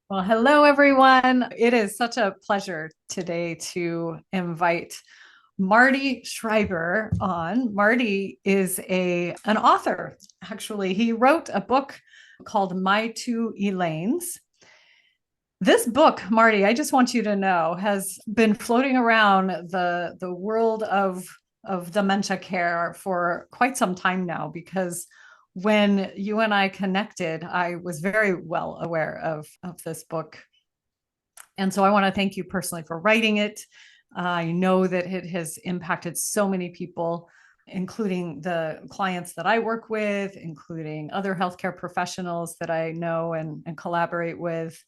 Well, hello, everyone. It is such a pleasure today to invite Marty Schreiber on. Marty is an author. Actually, he wrote a book called My Two Elaines. This book, Marty, I just want you to know, has been floating around the world of dementia care for quite some time now, because when you and I connected, I was very well aware of this book. And so I want to thank you personally for writing it. I know that it has impacted so many people, including the clients that I work with, including other healthcare professionals that I know and collaborate with.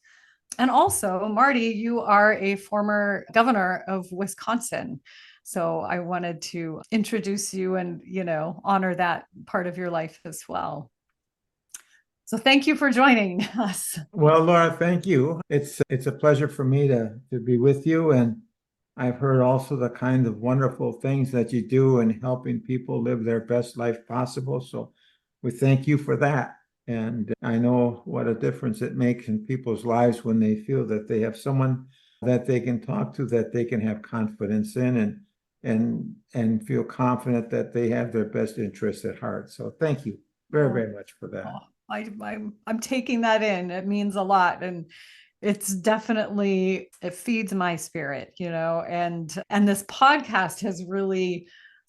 And also, Marty, you are a former governor of Wisconsin. So I wanted to introduce you and, honor that part of your life as well. So thank you for joining us. Well, Laura, thank you. It's a pleasure for me to be with you. And I've heard also the kind of wonderful things that you do in helping people live their best life possible. So we thank you for that. And I know what a difference it makes in people's lives when they feel that they have someone that they can talk to, that they can have confidence in and feel confident that they have their best interests at heart. So thank you very, very much for that. Oh, I'm taking that in. It means a lot, and it feeds my spirit, and this podcast has really,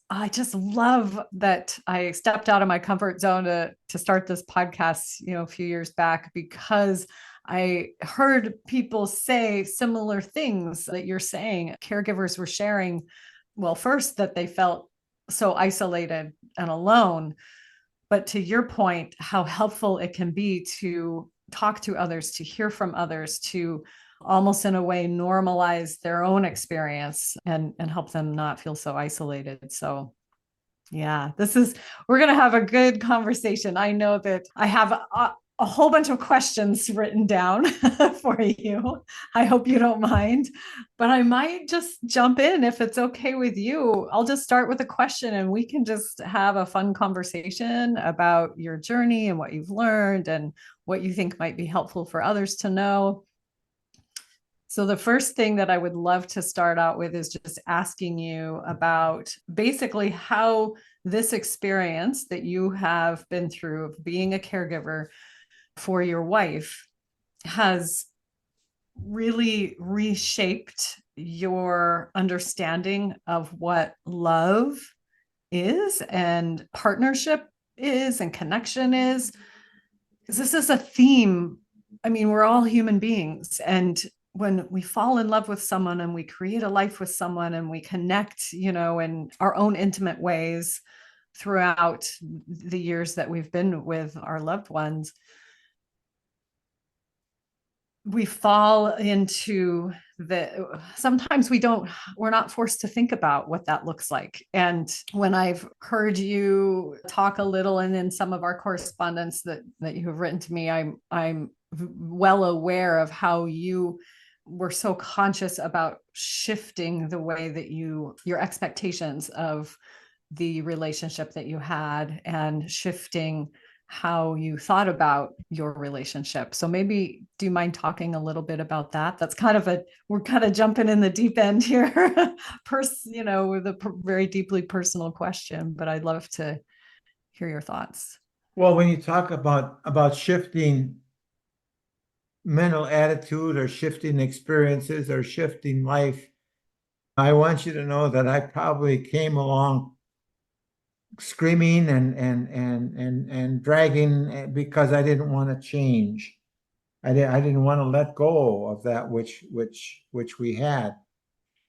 I just love that I stepped out of my comfort zone to start this podcast, a few years back, because I heard people say similar things that you're saying. Caregivers were sharing, well, first that they felt so isolated and alone, but to your point, how helpful it can be to talk to others, to hear from others, to almost in a way normalize their own experience and help them not feel so isolated. So yeah, we're going to have a good conversation. I know that I have a whole bunch of questions written down for you. I hope you don't mind, but I might just jump in if it's okay with you. I'll just start with a question and we can just have a fun conversation about your journey and what you've learned and what you think might be helpful for others to know. So the first thing that I would love to start out with is just asking you about basically how this experience that you have been through of being a caregiver for your wife has really reshaped your understanding of what love is and partnership is and connection is. Because this is a theme. I mean, we're all human beings, and when we fall in love with someone and we create a life with someone and we connect, in our own intimate ways throughout the years that we've been with our loved ones, we fall into sometimes we're not forced to think about what that looks like. And when I've heard you talk a little and in some of our correspondence that you have written to me, I'm well aware of how you were so conscious about shifting the way that your expectations of the relationship that you had and shifting how you thought about your relationship. So maybe, do you mind talking a little bit about that? That's we're kind of jumping in the deep end here, with a very deeply personal question, but I'd love to hear your thoughts. Well, when you talk about shifting mental attitude or shifting experiences or shifting life, I want you to know that I probably came along screaming and dragging because I didn't want to change. I didn't want to let go of that which we had.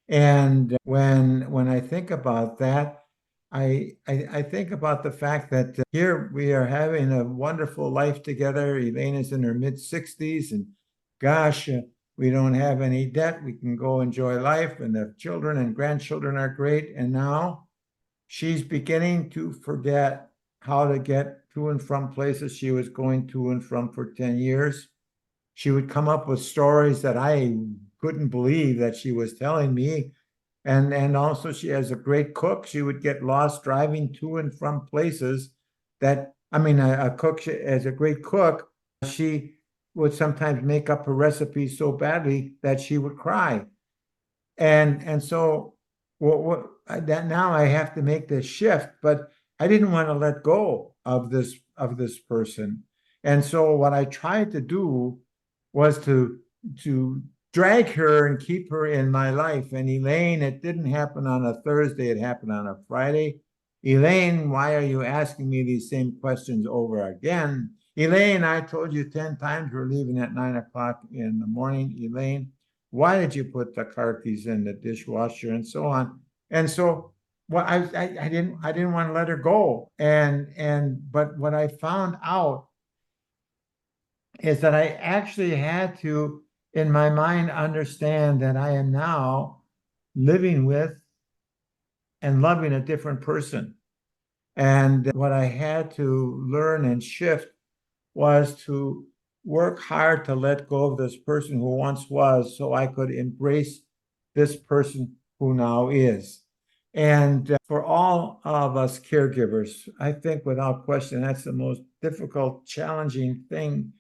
And when I think about that, I think about the fact that here we are having a wonderful life together. Elaine is in her mid-60s, and gosh, we don't have any debt. We can go enjoy life, and the children and grandchildren are great. And now she's beginning to forget how to get to and from places she was going to and from for 10 years. She would come up with stories that I couldn't believe that she was telling me. And also she has a great cook. She would get lost driving to and from places that I mean, a cook, as a great cook, she would sometimes make up her recipes so badly that she would cry. And so that now I have to make this shift, but I didn't want to let go of this person. And so what I tried to do was to drag her and keep her in my life. And Elaine, it didn't happen on a Thursday, it happened on a Friday. Elaine, why are you asking me these same questions over again? Elaine, I told you 10 times we're leaving at 9 o'clock in the morning. Elaine, why did you put the car keys in the dishwasher and so on? And so well, I didn't want to let her go. But what I found out is that I actually had to, in my mind, understand that I am now living with and loving a different person. And what I had to learn and shift was to work hard to let go of this person who once was so I could embrace this person who now is. And for all of us caregivers, I think without question, that's the most difficult, challenging thing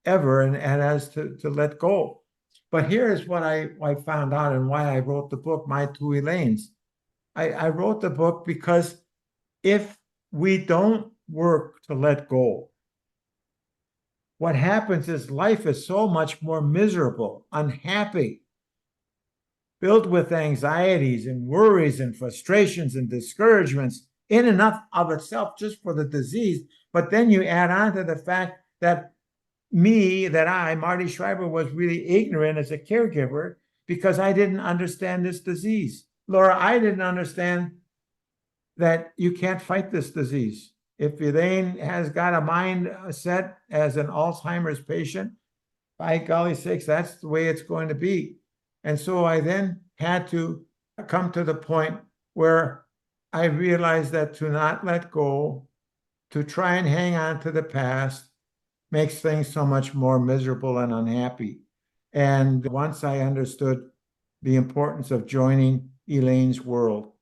ever, and as to let go. But here's what I found out and why I wrote the book, My Two Elaines. I wrote the book because if we don't work to let go, what happens is life is so much more miserable, unhappy, filled with anxieties and worries and frustrations and discouragements in and of itself just for the disease. But then you add on to the fact that Marty Schreiber, was really ignorant as a caregiver because I didn't understand this disease. Laura, I didn't understand that you can't fight this disease. If Elaine has got a mind set as an Alzheimer's patient, by golly sakes, that's the way it's going to be. And so I then had to come to the point where I realized that to not let go, to try and hang on to the past, makes things so much more miserable and unhappy. And once I understood the importance of joining Elaine's world,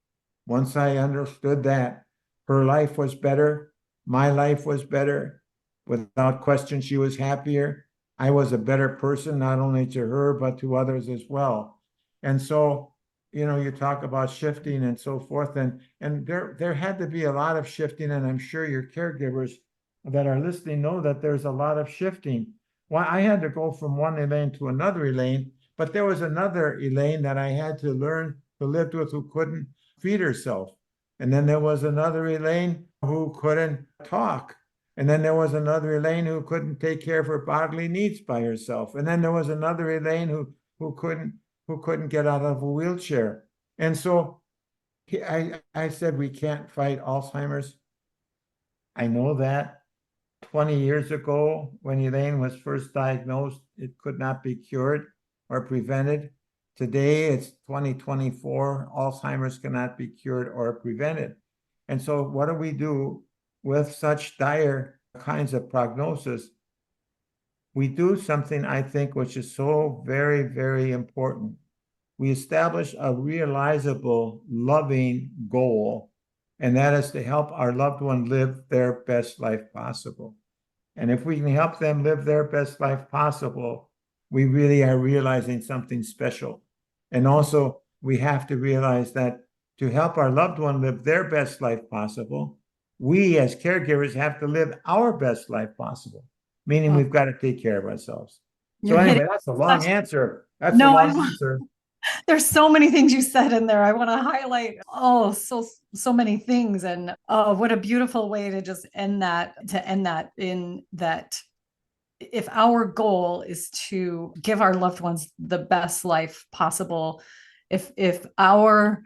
once I understood that her life was better, my life was better, without question, she was happier. I was a better person, not only to her, but to others as well. And so, you talk about shifting and so forth, and there had to be a lot of shifting, and I'm sure your caregivers that are listening know that there's a lot of shifting. Why I had to go from one Elaine to another Elaine, but there was another Elaine that I had to learn to live with who couldn't feed herself. And then there was another Elaine who couldn't talk. And then there was another Elaine who couldn't take care of her bodily needs by herself. And then there was another Elaine who couldn't get out of a wheelchair. And so I said, we can't fight Alzheimer's. I know that. 20 years ago, when Elaine was first diagnosed, it could not be cured or prevented. Today, it's 2024. Alzheimer's cannot be cured or prevented. And so what do we do with such dire kinds of prognosis? We do something, I think, which is so very, very important. We establish a realizable, loving goal, and that is to help our loved one live their best life possible. And if we can help them live their best life possible, we really are realizing something special. And also, we have to realize that to help our loved one live their best life possible, we as caregivers have to live our best life possible, meaning we've got to take care of ourselves. So anyway, that's a long answer. That's a long answer. There's so many things you said in there. I want to highlight, so many things. And what a beautiful way to just end that, in that if our goal is to give our loved ones the best life possible, if our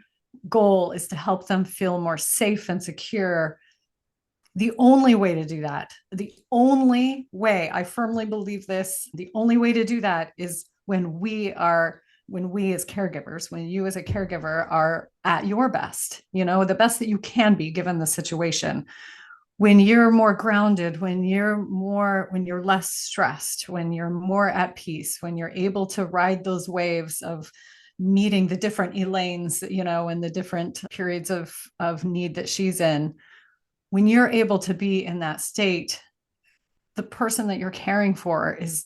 goal is to help them feel more safe and secure, the only way to do that, I firmly believe this, the only way to do that is when we as caregivers, when you as a caregiver are at your best, the best that you can be given the situation, when you're more grounded, when you're less stressed, when you're more at peace, when you're able to ride those waves of meeting the different Elaines, and the different periods of need that she's in, when you're able to be in that state, the person that you're caring for is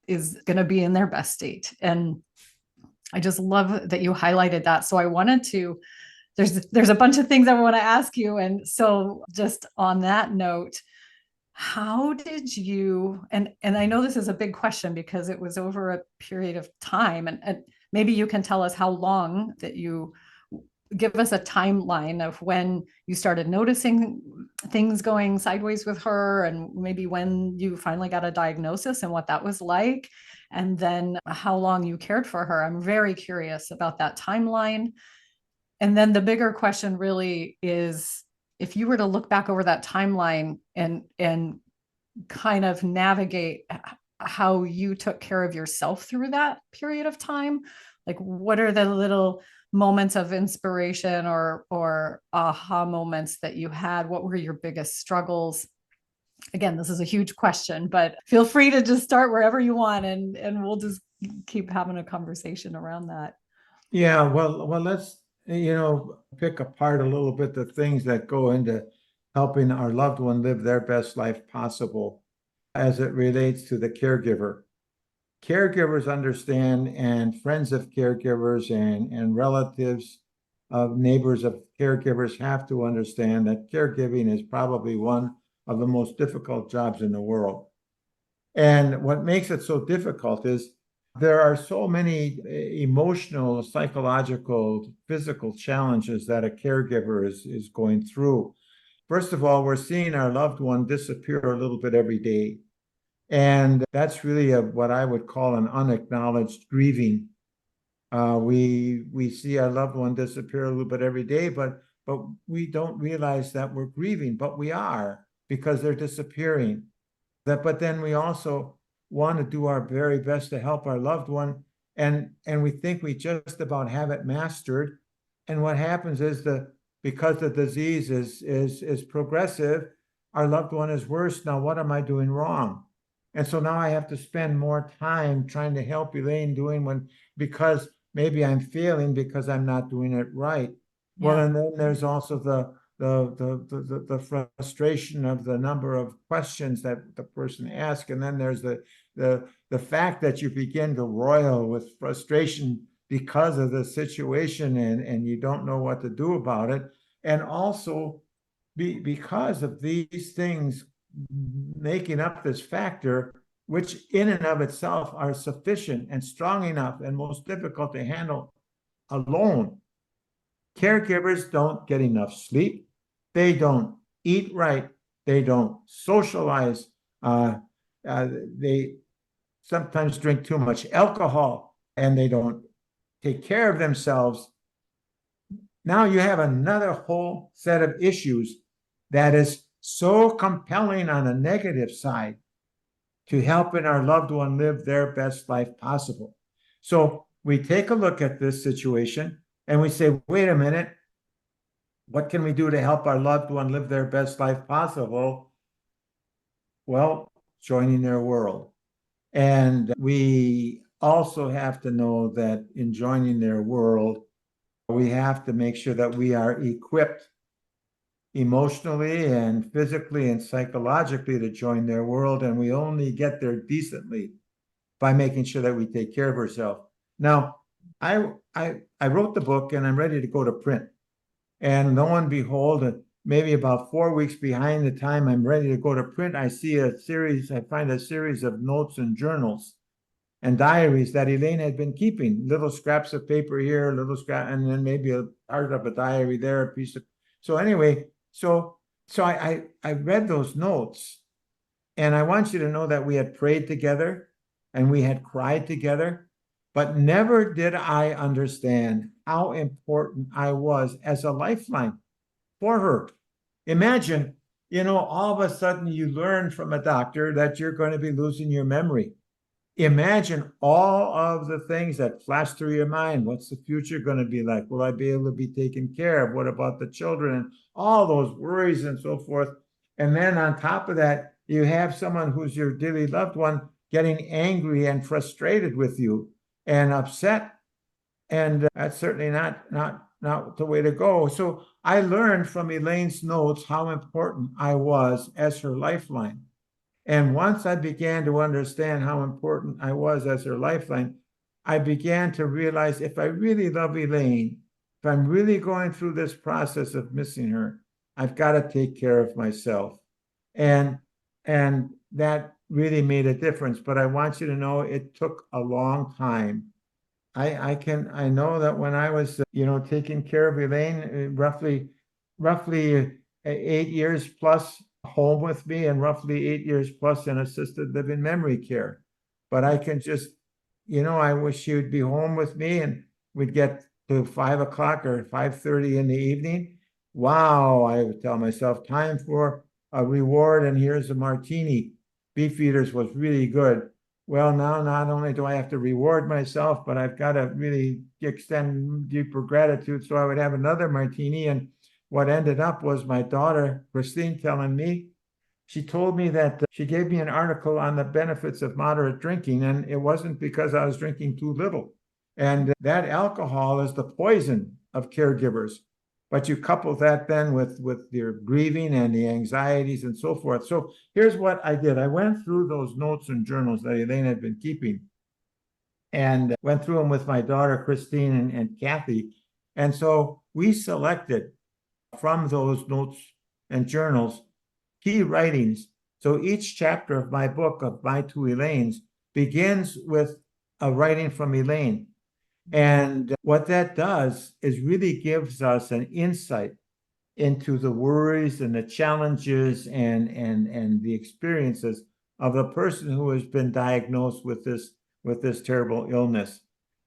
going to be in their best state. And I just love that you highlighted that. So I wanted to, there's a bunch of things I want to ask you. And so just on that note, how did you, and I know this is a big question because it was over a period of time, and maybe you can tell us how long that you give us a timeline of when you started noticing things going sideways with her, and maybe when you finally got a diagnosis and what that was like, and then how long you cared for her. I'm very curious about that timeline. And then the bigger question really is, if you were to look back over that timeline and kind of navigate how you took care of yourself through that period of time, like what are the little moments of inspiration or aha moments that you had? What were your biggest struggles? Again, this is a huge question, but feel free to just start wherever you want, and we'll just keep having a conversation around that. Yeah, well, let's, pick apart a little bit the things that go into helping our loved one live their best life possible as it relates to the caregiver. Caregivers understand, and friends of caregivers and relatives of neighbors of caregivers have to understand that caregiving is probably one of the most difficult jobs in the world. And what makes it so difficult is there are so many emotional, psychological, physical challenges that a caregiver is going through. First of all, we're seeing our loved one disappear a little bit every day. And that's really what I would call an unacknowledged grieving. We see our loved one disappear a little bit every day, but we don't realize that we're grieving, but we are, because they're disappearing. But then we also want to do our very best to help our loved one, and we think we just about have it mastered. And what happens is because the disease is progressive, our loved one is worse. Now, what am I doing wrong? And so now I have to spend more time trying to help Elaine because maybe I'm failing because I'm not doing it right. Yeah. Well, and then there's also the frustration of the number of questions that the person asks, and then there's the fact that you begin to roil with frustration because of the situation, and you don't know what to do about it, and also because of these things making up this factor, which in and of itself are sufficient and strong enough and most difficult to handle alone. Caregivers don't get enough sleep. They don't eat right. They don't socialize. They sometimes drink too much alcohol, and they don't take care of themselves. Now you have another whole set of issues that is so compelling on a negative side to helping our loved one live their best life possible. So we take a look at this situation and we say, wait a minute, what can we do to help our loved one live their best life possible? Well, joining their world. And we also have to know that in joining their world, we have to make sure that we are equipped emotionally and physically and psychologically to join their world. And we only get there decently by making sure that we take care of ourselves. Now, I wrote the book and I'm ready to go to print. And lo and behold, maybe about 4 weeks behind the time I'm ready to go to print, I find a series of notes and journals and diaries that Elaine had been keeping, little scraps of paper here, and then maybe a part of a diary there, a piece of. So anyway, so I read those notes, and I want you to know that we had prayed together and we had cried together, but never did I understand how important I was as a lifeline for her. Imagine, all of a sudden you learn from a doctor that you're going to be losing your memory. Imagine all of the things that flash through your mind. What's the future going to be like? Will I be able to be taken care of? What about the children? And all those worries and so forth. And then on top of that, you have someone who's your dearly loved one getting angry and frustrated with you and upset. And that's certainly not not the way to go. So I learned from Elaine's notes how important I was as her lifeline. And once I began to understand how important I was as her lifeline, I began to realize if I really love Elaine, if I'm really going through this process of missing her, I've got to take care of myself. And and that really made a difference. But I want you to know it took a long time. I know that when I was taking care of Elaine, roughly 8 years plus home with me and roughly 8 years plus in assisted living memory care. But I can just, I wish she would be home with me and we'd get to 5 o'clock or 5:30 in the evening. Wow, I would tell myself, time for a reward, and here's a martini. Beefeaters was really good. Well, now not only do I have to reward myself, but I've got to really extend deeper gratitude. So I would have another martini. And what ended up was my daughter, Christine, telling me, she told me that she gave me an article on the benefits of moderate drinking, and it wasn't because I was drinking too little. And that alcohol is the poison of caregivers. But you couple that then with your grieving and the anxieties and so forth. So here's what I did. I went through those notes and journals that Elaine had been keeping and went through them with my daughter, Christine, and Kathy. And so we selected from those notes and journals key writings. So each chapter of my book of My Two Elaines begins with a writing from Elaine. And what that does is really gives us an insight into the worries and the challenges and the experiences of the person who has been diagnosed with this terrible illness.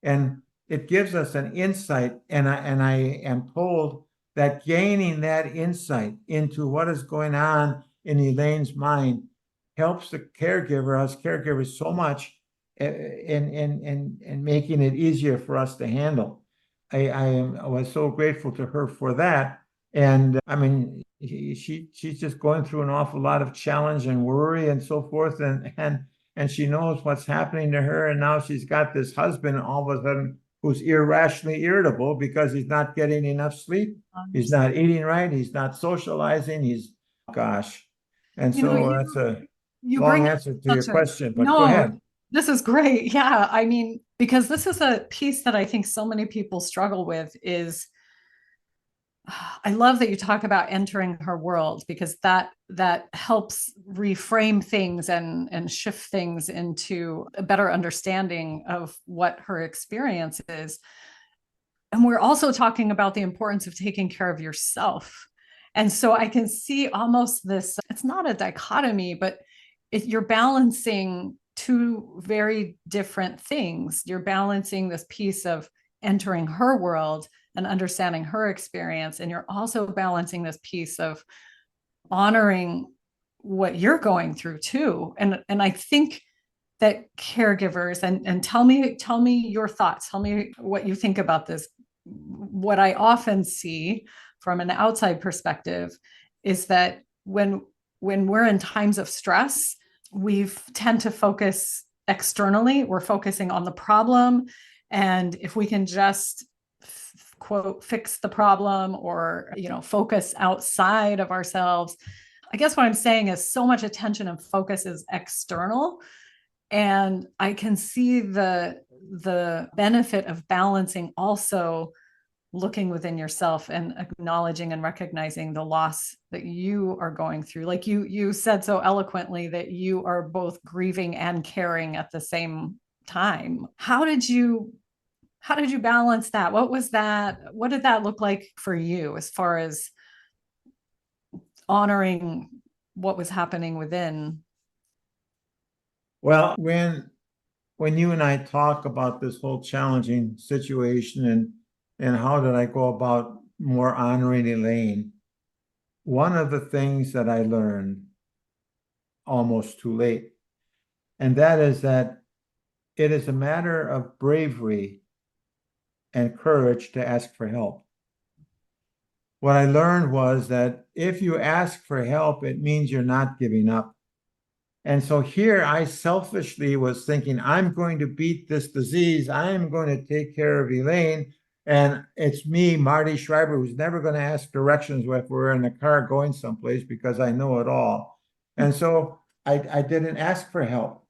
And it gives us an insight, and I am told that gaining that insight into what is going on in Elaine's mind helps the caregiver, us caregivers, so much in making it easier for us to handle. I was so grateful to her for that. And I mean, she's just going through an awful lot of challenge and worry and so forth. And she knows what's happening to her. And now she's got this husband all of a sudden who's irrationally irritable because he's not getting enough sleep. He's not eating right. He's not socializing. Gosh. And so that's a you long bring answer to your question, but go no, ahead. this is great. Yeah. I mean, because this is a piece that I think so many people struggle with is I love that you talk about entering her world, because that helps reframe things and shift things into a better understanding of what her experience is. And we're also talking about the importance of taking care of yourself. And so I can see almost this, it's not a dichotomy, but you're balancing two very different things. You're balancing this piece of entering her world and understanding her experience. And you're also balancing this piece of honoring what you're going through too. And I think that caregivers, and tell me your thoughts, tell me what you think about this. What I often see from an outside perspective is that when we're in times of stress, we tend to focus externally. We're focusing on the problem. And if we can just quote fix the problem or focus outside of ourselves, I guess what I'm saying is so much attention and focus is external. And I can see the benefit of balancing, also looking within yourself and acknowledging and recognizing the loss that you are going through. Like you said so eloquently that you are both grieving and caring at the same time. How did you balance that? What was that? What did that look like for you as far as honoring what was happening within? Well, when you and I talk about this whole challenging situation and how did I go about more honoring Elaine, one of the things that I learned almost too late, and that is that it is a matter of bravery and courage to ask for help. What I learned was that if you ask for help, it means you're not giving up. And so here I selfishly was thinking, I'm going to beat this disease. I'm going to take care of Elaine. And it's me, Marty Schreiber, who's never going to ask directions if we're in a car going someplace because I know it all. And so I didn't ask for help.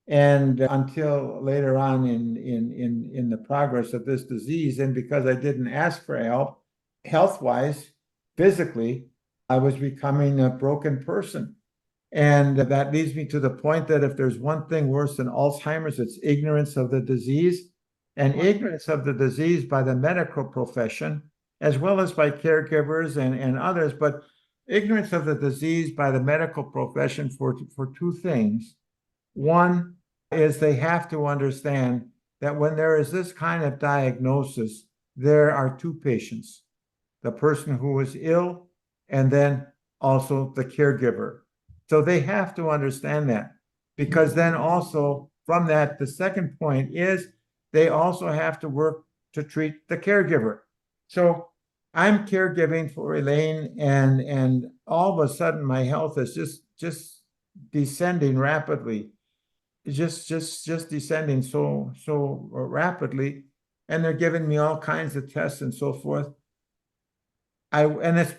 And until later on in the progress of this disease, and because I didn't ask for help, health-wise, physically, I was becoming a broken person. And that leads me to the point that if there's one thing worse than Alzheimer's, it's ignorance of the disease, and ignorance of the disease by the medical profession, as well as by caregivers and others, but ignorance of the disease by the medical profession for two things. One is they have to understand that when there is this kind of diagnosis, there are two patients, the person who is ill and then also the caregiver. So they have to understand that, because then also from that, the second point is they also have to work to treat the caregiver. So I'm caregiving for Elaine, and all of a sudden my health is just descending rapidly, just descending so rapidly, and they're giving me all kinds of tests and so forth. And it's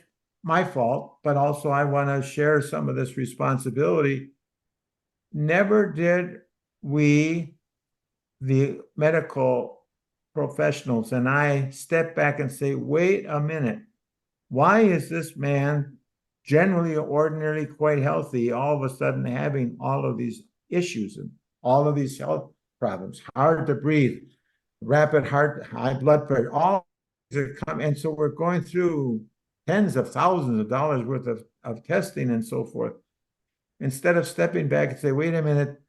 my fault, but also I want to share some of this responsibility. Never did we, the medical professionals, and I step back and say, wait a minute, why is this man, generally ordinarily quite healthy, all of a sudden having all of these issues and all of these health problems, hard to breathe, rapid heart, high blood pressure, all that come. And so we're going through tens of thousands of dollars worth of testing and so forth. Instead of stepping back and say, wait a minute,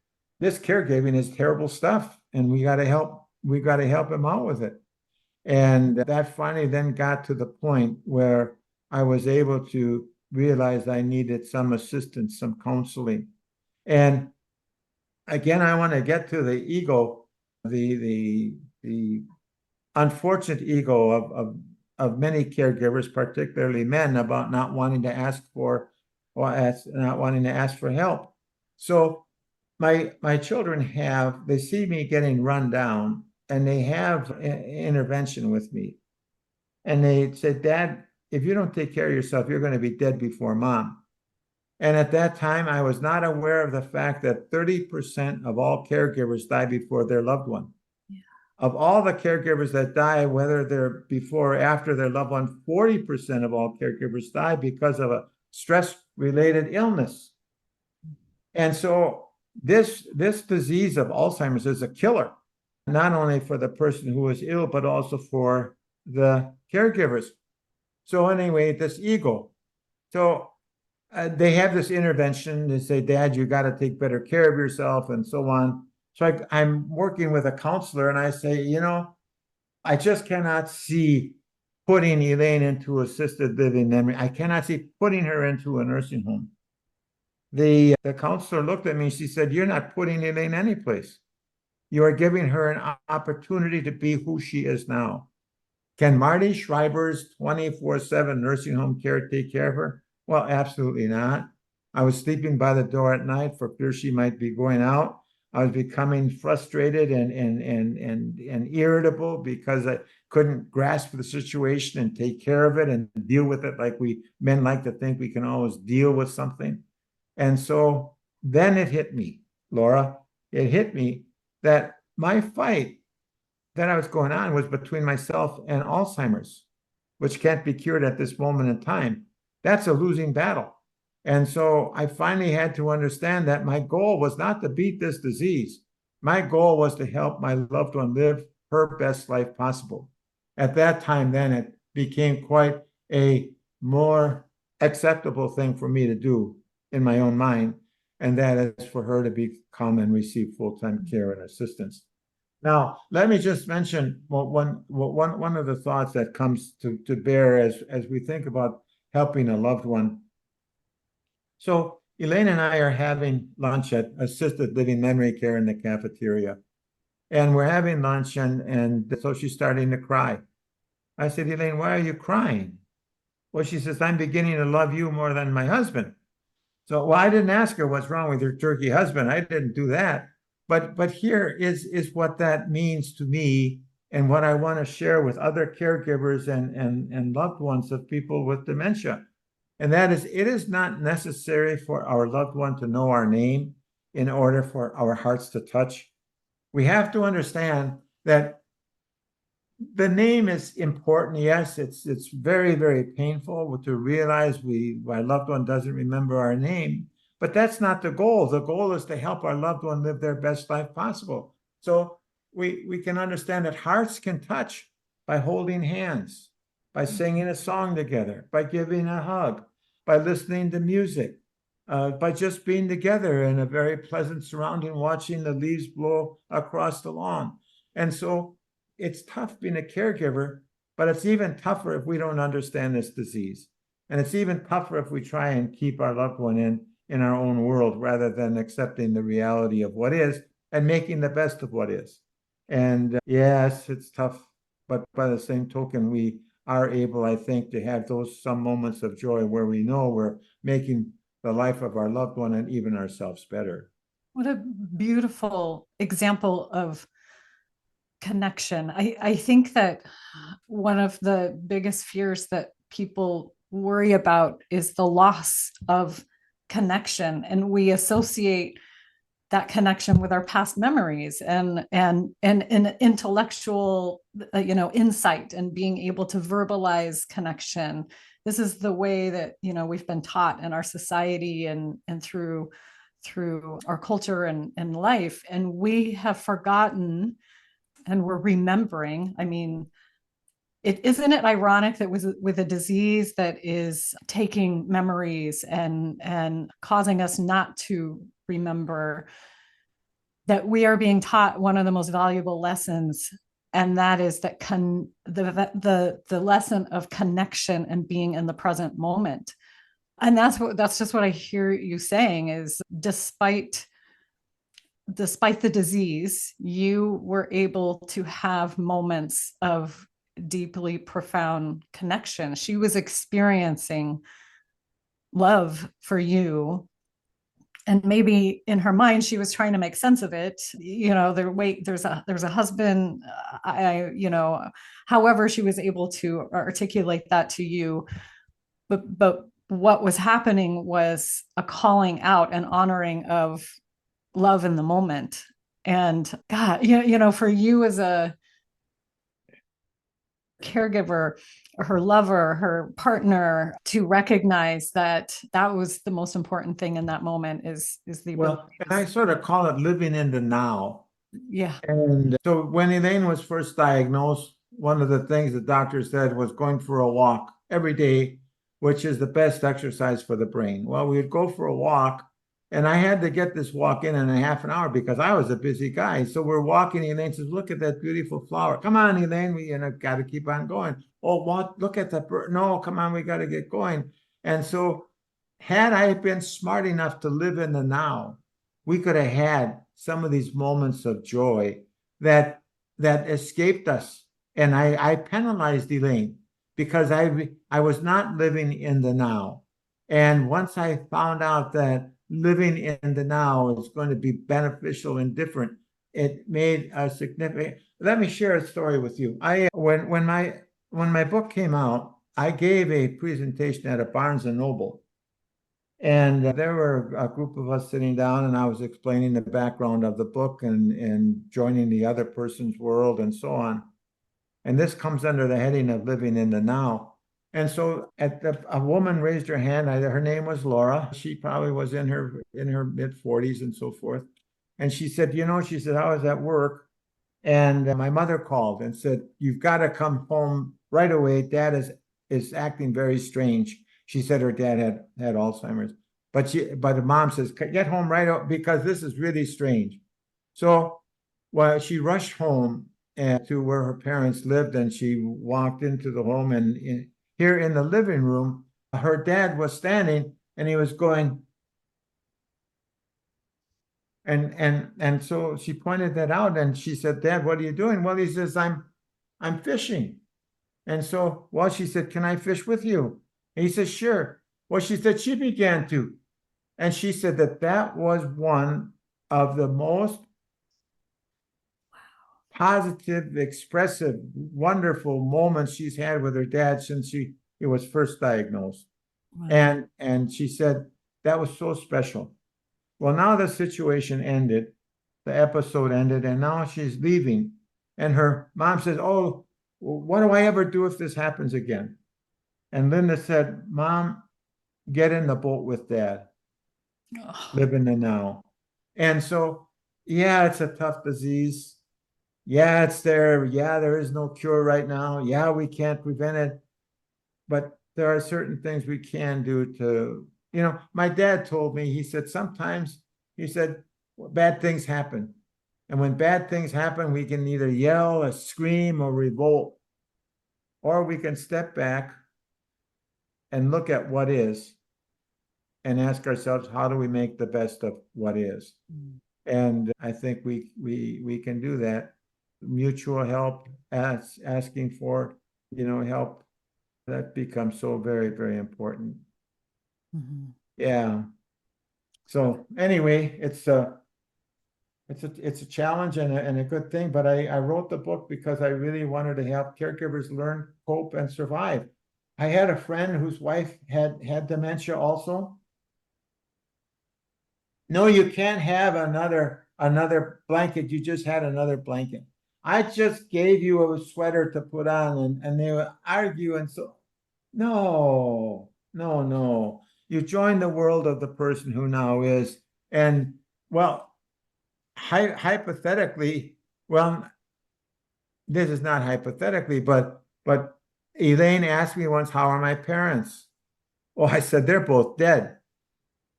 this caregiving is terrible stuff, and we got to help him out with it. And that finally then got to the point where I was able to realize I needed some assistance, some counseling. And again, I want to get to the ego, the unfortunate ego of many caregivers, particularly men, about not wanting to ask for not wanting to ask for help. So my children they see me getting run down, and they have intervention with me. And they said, Dad, if you don't take care of yourself, you're going to be dead before Mom. And at that time, I was not aware of the fact that 30% of all caregivers die before their loved one. Of all the caregivers that die, whether they're before or after their loved one, 40% of all caregivers die because of a stress-related illness. And so this disease of Alzheimer's is a killer, not only for the person who is ill, but also for the caregivers. So anyway, this ego. So they have this intervention. They say, Dad, you got to take better care of yourself and so on. So I'm working with a counselor, and I say, I just cannot see putting Elaine into assisted living. I cannot see putting her into a nursing home. The counselor looked at me. She said, you're not putting Elaine anyplace. You are giving her an opportunity to be who she is now. Can Marty Schreiber's 24/7 nursing home care take care of her? Well, absolutely not. I was sleeping by the door at night for fear she might be going out. I was becoming frustrated and irritable because I couldn't grasp the situation and take care of it and deal with it like we men like to think we can always deal with something. And so then it hit me, Laura, it hit me that my fight that I was going on was between myself and Alzheimer's, which can't be cured at this moment in time. That's a losing battle. And so I finally had to understand that my goal was not to beat this disease. My goal was to help my loved one live her best life possible. At that time, then it became quite a more acceptable thing for me to do in my own mind, and that is for her to become and receive full-time care and assistance. Now, let me just mention one of the thoughts that comes to bear as we think about helping a loved one. So Elaine and I are having lunch at assisted living memory care in the cafeteria. And we're having lunch, and so she's starting to cry. I said, Elaine, why are you crying? Well, she says, I'm beginning to love you more than my husband. So, well, I didn't ask her what's wrong with your turkey husband. I didn't do that. But here is what that means to me and what I want to share with other caregivers and loved ones of people with dementia. And that is, it is not necessary for our loved one to know our name in order for our hearts to touch. We have to understand that the name is important. Yes, it's very, very painful to realize our loved one doesn't remember our name, but that's not the goal. The goal is to help our loved one live their best life possible. So we can understand that hearts can touch by holding hands, by singing a song together, by giving a hug, by listening to music, by just being together in a very pleasant surrounding, watching the leaves blow across the lawn. And so it's tough being a caregiver, but it's even tougher if we don't understand this disease. And it's even tougher if we try and keep our loved one in our own world rather than accepting the reality of what is and making the best of what is. And yes, it's tough, but by the same token, we are able, I think, to have some moments of joy where we know we're making the life of our loved one and even ourselves better. What a beautiful example of connection. I think that one of the biggest fears that people worry about is the loss of connection, and we associate that connection with our past memories and intellectual insight and being able to verbalize connection. This is the way that we've been taught in our society and through our culture and life, and we have forgotten, and we're remembering. I mean, isn't it ironic that with a disease that is taking memories and causing us not to remember, that we are being taught one of the most valuable lessons, and that is that the lesson of connection and being in the present moment. And that's just what I hear you saying is, despite the disease, you were able to have moments of deeply profound connection. She was experiencing love for you, and maybe in her mind she was trying to make sense of it. There's a husband. However she was able to articulate that to you, but what was happening was a calling out and honoring of love in the moment. And God, for you as a caregiver, her lover, her partner, to recognize that that was the most important thing in that moment is the ability. And I sort of call it living in the now. Yeah. And so when Elaine was first diagnosed, one of the things the doctor said was going for a walk every day, which is the best exercise for the brain. Well, we would go for a walk, and I had to get this walk in a half an hour because I was a busy guy. So we're walking. Elaine says, "Look at that beautiful flower. Come on, Elaine, we got to keep on going. Oh, what? Look at that bird. No, come on, we got to get going." And so had I been smart enough to live in the now, we could have had some of these moments of joy that escaped us. And I penalized Elaine because I was not living in the now. And once I found out that living in the now is going to be beneficial and different, it made a significant. Let me share a story with you. When my book came out, I gave a presentation at a Barnes and Noble. And there were a group of us sitting down, and I was explaining the background of the book and joining the other person's world and so on. And this comes under the heading of living in the now. And so a woman raised her hand. Her name was Laura. She probably was in her mid-40s and so forth. And she said, she said, I was at work, and my mother called and said, "You've got to come home right away. Dad is acting very strange." She said her dad had Alzheimer's, but the mom says, "Get home right out because this is really strange." So, she rushed home to where her parents lived, and she walked into the home, and here in the living room, her dad was standing, and he was going, and so she pointed that out, and she said, "Dad, what are you doing?" Well, he says, I'm fishing." And so, well, she said, "Can I fish with you?" And he says, "Sure." Well, she said she began to. And she said that was one of the most positive, expressive, wonderful moments she's had with her dad since he was first diagnosed. Wow. And she said that was so special. Well, now the situation ended, the episode ended, and now she's leaving. And her mom says, "Oh, what do I ever do if this happens again?" And Linda said, "Mom, get in the boat with dad, Oh. live in the now." And so, yeah, it's a tough disease. Yeah, it's there. Yeah, there is no cure right now. Yeah, we can't prevent it. But there are certain things we can do to, my dad told me, he said, sometimes, he said, bad things happen. And when bad things happen, we can either yell or scream or revolt, or we can step back and look at what is and ask ourselves, how do we make the best of what is? And I think we can do that. Mutual help, asking for, help, that becomes so very, very important. Mhm. Yeah. So anyway, it's a challenge and a good thing, but I wrote the book because I really wanted to help caregivers learn, cope, and survive. I had a friend whose wife had dementia also. No, you can't have another blanket. You just had another blanket. I just gave you a sweater to put on, and they would argue, and so no, no, no. You join the world of the person who now is, and well, hypothetically, well, this is not hypothetically, but Elaine asked me once, "How are my parents?" Oh, I said, "They're both dead."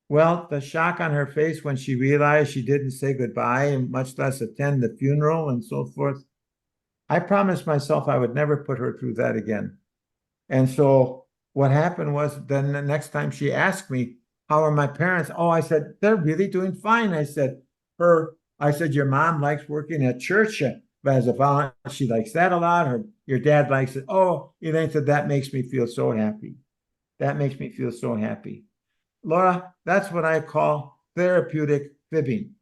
Well, the shock on her face when she realized she didn't say goodbye and much less attend the funeral and so forth. I promised myself I would never put her through that again. And so what happened was then the next time she asked me, "How are my parents?" Oh, I said, "They're really doing fine." I said, "Your mom likes working at church as a volunteer. She likes that a lot. Your dad likes it." Oh, Elaine said, "That makes me feel so happy. That makes me feel so happy." Laura, that's what I call therapeutic fibbing.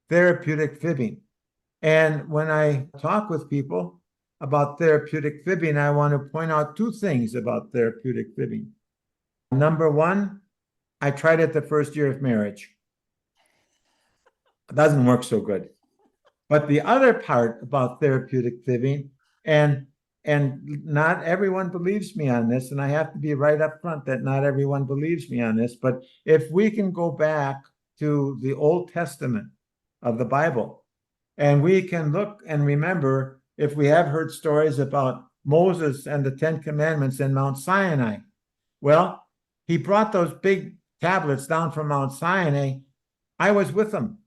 Therapeutic fibbing. And when I talk with people about therapeutic fibbing, I want to point out two things about therapeutic fibbing. Number one, I tried it the first year of marriage. It doesn't work so good. But the other part about therapeutic fibbing, and and not everyone believes me on this, and I have to be right up front that not everyone believes me on this, but if we can go back to the Old Testament of the Bible, and we can look and remember if we have heard stories about Moses and the Ten Commandments in Mount Sinai. Well, he brought those big tablets down from Mount Sinai. I was with him.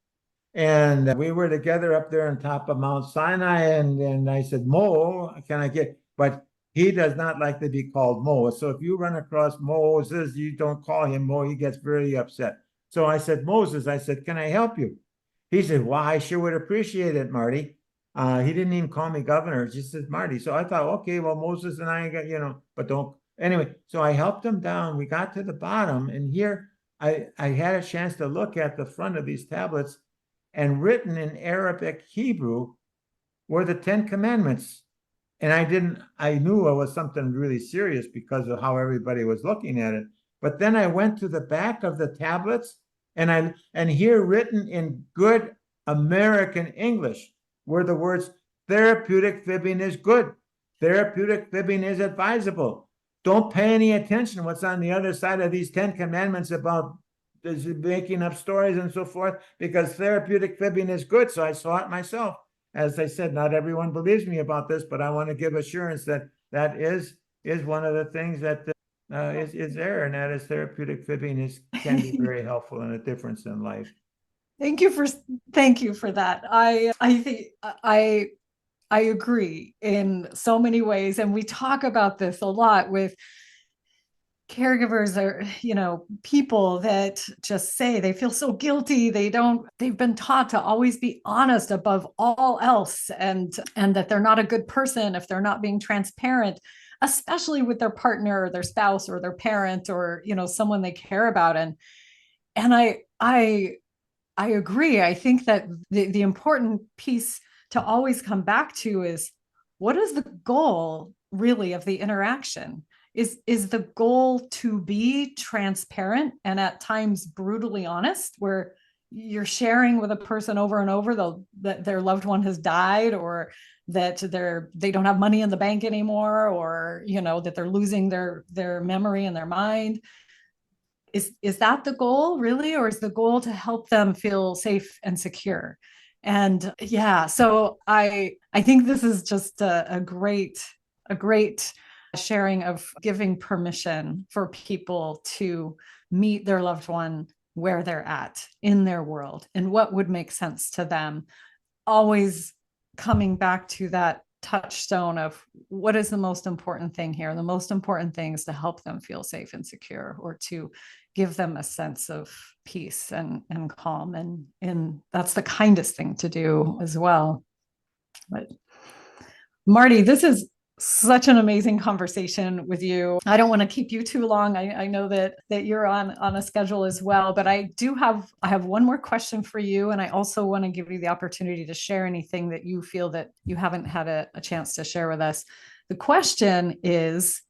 And we were together up there on top of Mount Sinai. And I said, "Mo, can I get?" But he does not like to be called Mo. So if you run across Moses, you don't call him Mo. He gets very upset. So I said, "Moses," I said, "can I help you?" He said, "Well, I sure would appreciate it, Marty." He didn't even call me governor. He just said Marty. So I thought, okay, well, Moses and I got, but don't. Anyway, so I helped him down. We got to the bottom. And here I had a chance to look at the front of these tablets, and written in Arabic Hebrew were the Ten Commandments. And I knew it was something really serious because of how everybody was looking at it. But then I went to the back of the tablets, and here written in good American English were the words, "Therapeutic fibbing is good. Therapeutic fibbing is advisable. Don't pay any attention to what's on the other side of these 10 commandments about making up stories and so forth, because therapeutic fibbing is good." So I saw it myself. As I said, not everyone believes me about this, but I want to give assurance that that is one of the things that is there, and that is therapeutic fibbing can be very helpful in a difference in life. Thank you for thank you for that. I think I agree in so many ways, and we talk about this a lot with caregivers. Are people that just say they feel so guilty, they've been taught to always be honest above all else, and that they're not a good person if they're not being transparent, especially with their partner or their spouse or their parent or someone they care about. And I agree. I think that the important piece to always come back to is, what is the goal really of the interaction? Is the goal to be transparent and at times brutally honest, where you're sharing with a person over and over that their loved one has died, or that they don't have money in the bank anymore, or that they're losing their memory and their mind? Is that the goal really, or is the goal to help them feel safe and secure? And yeah, so I think this is just a great sharing of giving permission for people to meet their loved one where they're at in their world and what would make sense to them, always coming back to that touchstone of what is the most important thing here. The most important thing is to help them feel safe and secure, or to give them a sense of peace and calm. And that's the kindest thing to do as well. But Marty, this is such an amazing conversation with you. I don't want to keep you too long. I know that you're on a schedule as well, but I have one more question for you. And I also want to give you the opportunity to share anything that you feel that you haven't had a chance to share with us. The question is,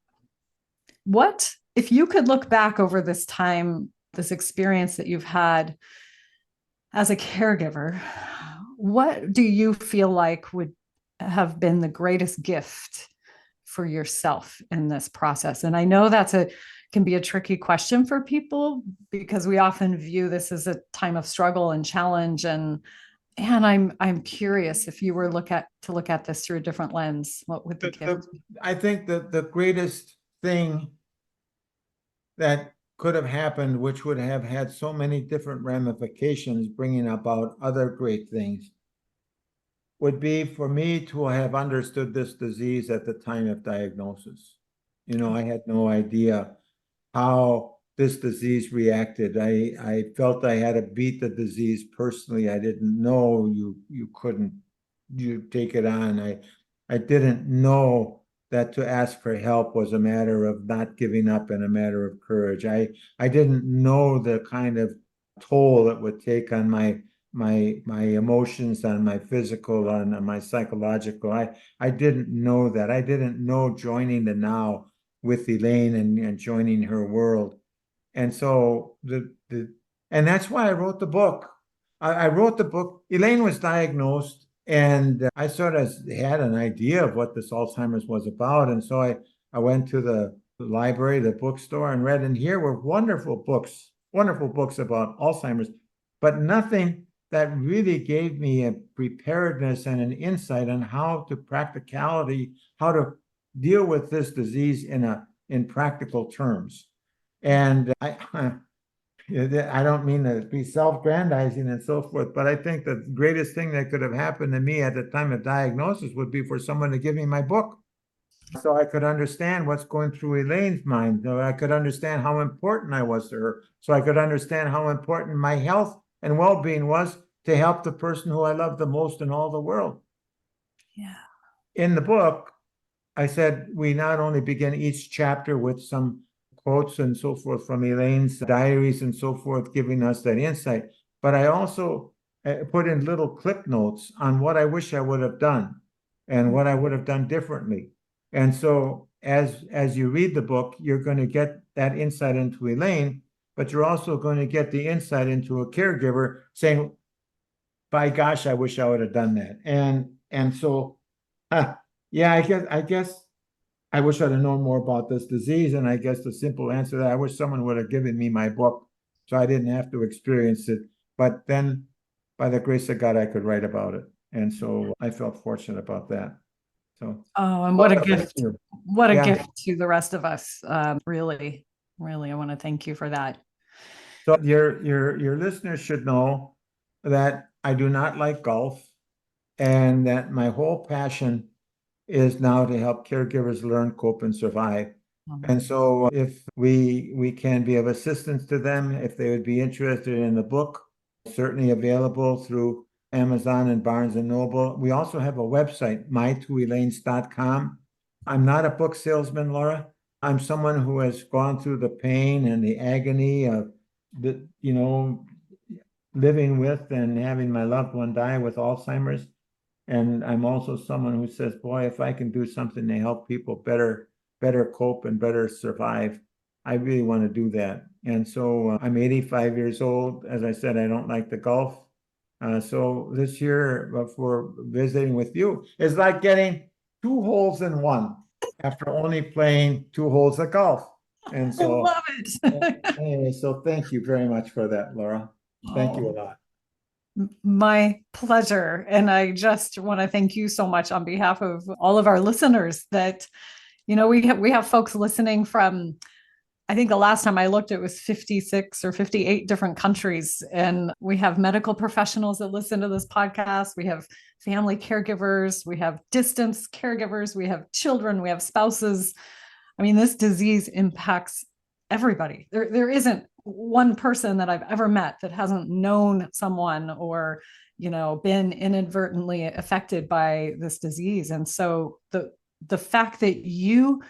what, if you could look back over this time, this experience that you've had as a caregiver, what do you feel like would have been the greatest gift for yourself in this process? And I know can be a tricky question for people, because we often view this as a time of struggle and challenge. And I'm curious, if you were to look at this through a different lens, what would the gift be? I think that the greatest thing that could have happened, which would have had so many different ramifications, bringing about other great things, would be for me to have understood this disease at the time of diagnosis. I had no idea how this disease reacted. I felt I had to beat the disease personally. I didn't know you couldn't take it on. I didn't know that to ask for help was a matter of not giving up and a matter of courage. I didn't know the kind of toll it would take on my emotions, on my physical, on my psychological. I didn't know that. I didn't know joining the now with Elaine and joining her world. And so and that's why I wrote the book. I wrote the book. Elaine was diagnosed, and I sort of had an idea of what this Alzheimer's was about. And so I went to the library, the bookstore, and read, and here were wonderful books about Alzheimer's, but nothing that really gave me a preparedness and an insight on how to deal with this disease in practical terms. And I don't mean to be self-grandizing and so forth, but I think the greatest thing that could have happened to me at the time of diagnosis would be for someone to give me my book, so I could understand what's going through Elaine's mind, so I could understand how important I was to her, so I could understand how important my health and well-being was to help the person who I love the most in all the world. Yeah. In the book, I said we not only begin each chapter with some quotes and so forth from Elaine's diaries and so forth, giving us that insight, but I also put in little clip notes on what I wish I would have done and what I would have done differently. And so as you read the book, you're going to get that insight into Elaine, but you're also going to get the insight into a caregiver saying, by gosh, I wish I would have done that. And so, yeah, I guess I wish I'd have known more about this disease. And I guess the simple answer to that, I wish someone would have given me my book so I didn't have to experience it. But then, by the grace of God, I could write about it. And so I felt fortunate about that. So, oh, and what a gift! What a yeah. gift to the rest of us. Really, I want to thank you for that. So your listeners should know that I do not like golf, and that my whole passion is now to help caregivers learn, cope, and survive. And so if we can be of assistance to them, if they would be interested in the book, certainly available through Amazon and Barnes and Noble. We also have a website, my2elaines.com. I'm not a book salesman, Laura. I'm someone who has gone through the pain and the agony of living with and having my loved one die with Alzheimer's. And I'm also someone who says, boy, if I can do something to help people better cope and better survive, I really want to do that. And so I'm 85 years old. As I said, I don't like the golf. So this year for visiting with you is like getting two holes in one after only playing two holes of golf. And I so love it. anyway, so thank you very much for that, Laura. Thank you a Oh, lot. my pleasure. And I just want to thank you so much on behalf of all of our listeners that, we have folks listening from, I think the last time I looked, it was 56 or 58 different countries. And we have medical professionals that listen to this podcast. We have family caregivers. We have distance caregivers. We have children. We have spouses. I mean, this disease impacts everybody. There isn't one person that I've ever met that hasn't known someone or, been inadvertently affected by this disease. And so the fact that you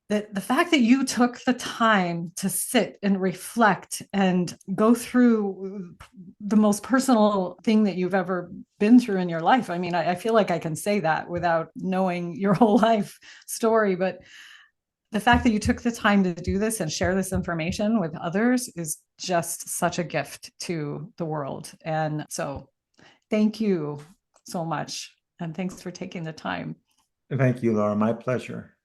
took the time to sit and reflect and go through the most personal thing that you've ever been through in your life. I mean, I feel like I can say that without knowing your whole life story, but the fact that you took the time to do this and share this information with others is just such a gift to the world. And so thank you so much. And thanks for taking the time. Thank you, Laura. My pleasure.